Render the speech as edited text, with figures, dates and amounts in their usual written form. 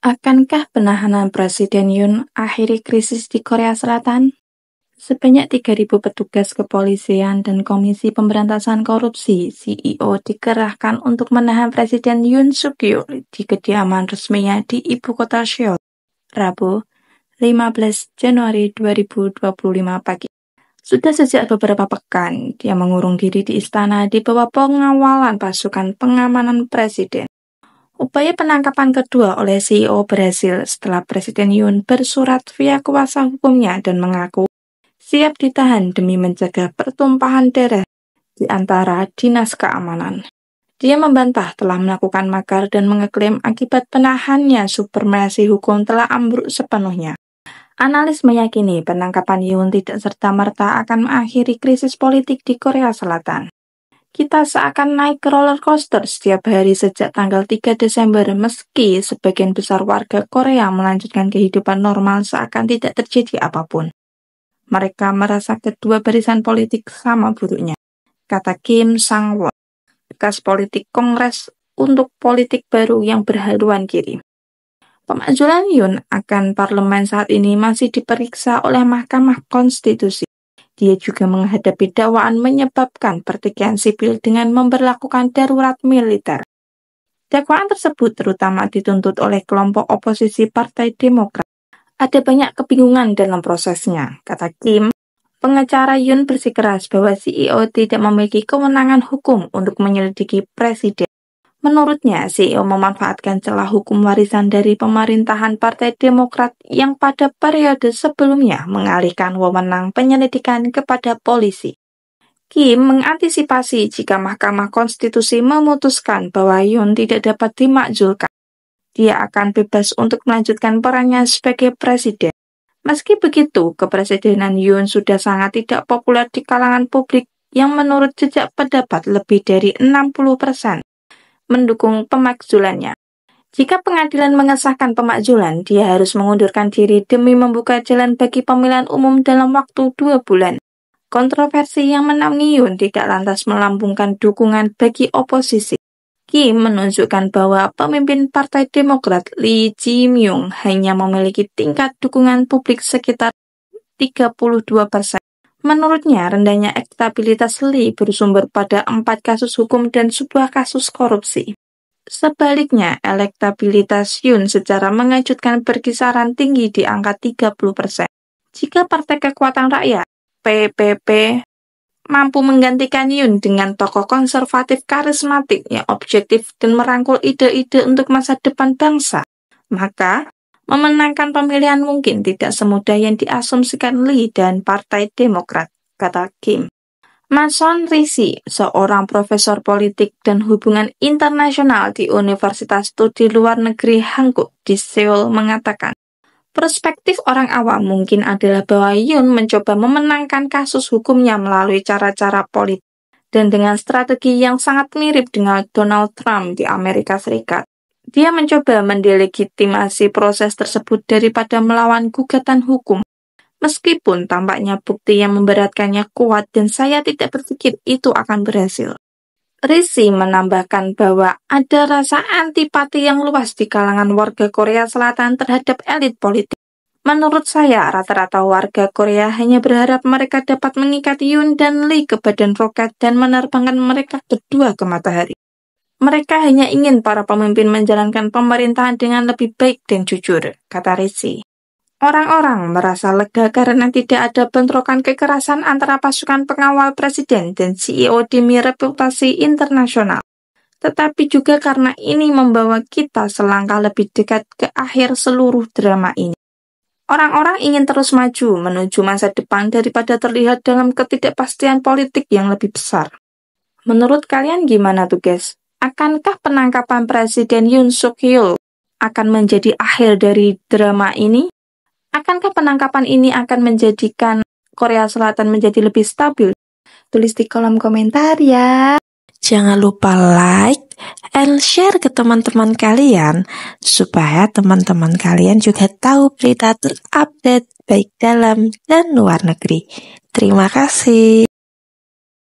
Akankah penahanan Presiden Yoon akhiri krisis di Korea Selatan? Sebanyak 3.000 petugas kepolisian dan Komisi Pemberantasan Korupsi (CEO) dikerahkan untuk menahan Presiden Yoon Suk Yeol di kediaman resminya di ibu kota Seoul, Rabu, 15 Januari 2025 pagi. Sudah sejak beberapa pekan, dia mengurung diri di istana di bawah pengawalan pasukan pengamanan presiden. Upaya penangkapan kedua oleh CEO berhasil setelah Presiden Yoon bersurat via kuasa hukumnya dan mengaku siap ditahan demi mencegah pertumpahan darah di antara dinas keamanan. Dia membantah telah melakukan makar dan mengeklaim akibat penahannya supremasi hukum telah ambruk sepenuhnya. Analis meyakini penangkapan Yoon tidak serta-merta akan mengakhiri krisis politik di Korea Selatan. Kita seakan naik ke roller coaster setiap hari sejak tanggal 3 Desember meski sebagian besar warga Korea melanjutkan kehidupan normal seakan tidak terjadi apapun. Mereka merasa kedua barisan politik sama buruknya, kata Kim Sang-won, bekas politik Kongres untuk politik baru yang berhaluan kiri. Pemakzulan Yoon akan parlemen saat ini masih diperiksa oleh Mahkamah Konstitusi. Dia juga menghadapi dakwaan menyebabkan pertikaian sipil dengan memberlakukan darurat militer. Dakwaan tersebut terutama dituntut oleh kelompok oposisi Partai Demokrat. Ada banyak kebingungan dalam prosesnya, kata Kim. Pengacara Yoon bersikeras bahwa CEO tidak memiliki kewenangan hukum untuk menyelidiki presiden. Menurutnya, CEO memanfaatkan celah hukum warisan dari pemerintahan Partai Demokrat yang pada periode sebelumnya mengalihkan wewenang penyelidikan kepada polisi. Kim mengantisipasi jika Mahkamah Konstitusi memutuskan bahwa Yoon tidak dapat dimakzulkan. Dia akan bebas untuk melanjutkan perannya sebagai presiden. Meski begitu, kepresidenan Yoon sudah sangat tidak populer di kalangan publik yang menurut jejak pendapat lebih dari 60% mendukung pemakzulannya. Jika pengadilan mengesahkan pemakzulan, dia harus mengundurkan diri demi membuka jalan bagi pemilihan umum dalam waktu 2 bulan. Kontroversi yang menaungi Yoon tidak lantas melambungkan dukungan bagi oposisi. Kim menunjukkan bahwa pemimpin Partai Demokrat Lee Jae-myung hanya memiliki tingkat dukungan publik sekitar 32%. Menurutnya, rendahnya elektabilitas Lee bersumber pada 4 kasus hukum dan sebuah kasus korupsi. Sebaliknya, elektabilitas Yoon secara mengejutkan berkisaran tinggi di angka 30%. Jika Partai Kekuatan Rakyat, PPP, mampu menggantikan Yoon dengan tokoh konservatif karismatik yang objektif dan merangkul ide-ide untuk masa depan bangsa, maka memenangkan pemilihan mungkin tidak semudah yang diasumsikan Lee dan Partai Demokrat, kata Kim. Mason Risi, seorang profesor politik dan hubungan internasional di Universitas Studi Luar Negeri Hankuk di Seoul mengatakan, perspektif orang awam mungkin adalah bahwa Yoon mencoba memenangkan kasus hukumnya melalui cara-cara politik dan dengan strategi yang sangat mirip dengan Donald Trump di Amerika Serikat. Dia mencoba mendelegitimasi proses tersebut daripada melawan gugatan hukum. Meskipun tampaknya bukti yang memberatkannya kuat dan saya tidak berpikir itu akan berhasil. Risi menambahkan bahwa ada rasa antipati yang luas di kalangan warga Korea Selatan terhadap elit politik. Menurut saya, rata-rata warga Korea hanya berharap mereka dapat mengikat Yoon dan Lee ke badan roket dan menerbangkan mereka berdua ke matahari. Mereka hanya ingin para pemimpin menjalankan pemerintahan dengan lebih baik dan jujur, kata Risi. Orang-orang merasa lega karena tidak ada bentrokan kekerasan antara pasukan pengawal presiden dan CEO demi reputasi internasional. Tetapi juga karena ini membawa kita selangkah lebih dekat ke akhir seluruh drama ini. Orang-orang ingin terus maju menuju masa depan daripada terlihat dalam ketidakpastian politik yang lebih besar. Menurut kalian gimana tuh guys? Akankah penangkapan Presiden Yoon Suk Yeol akan menjadi akhir dari drama ini? Akankah penangkapan ini akan menjadikan Korea Selatan menjadi lebih stabil? Tulis di kolom komentar ya. Jangan lupa like and share ke teman-teman kalian supaya teman-teman kalian juga tahu berita terupdate baik dalam dan luar negeri. Terima kasih.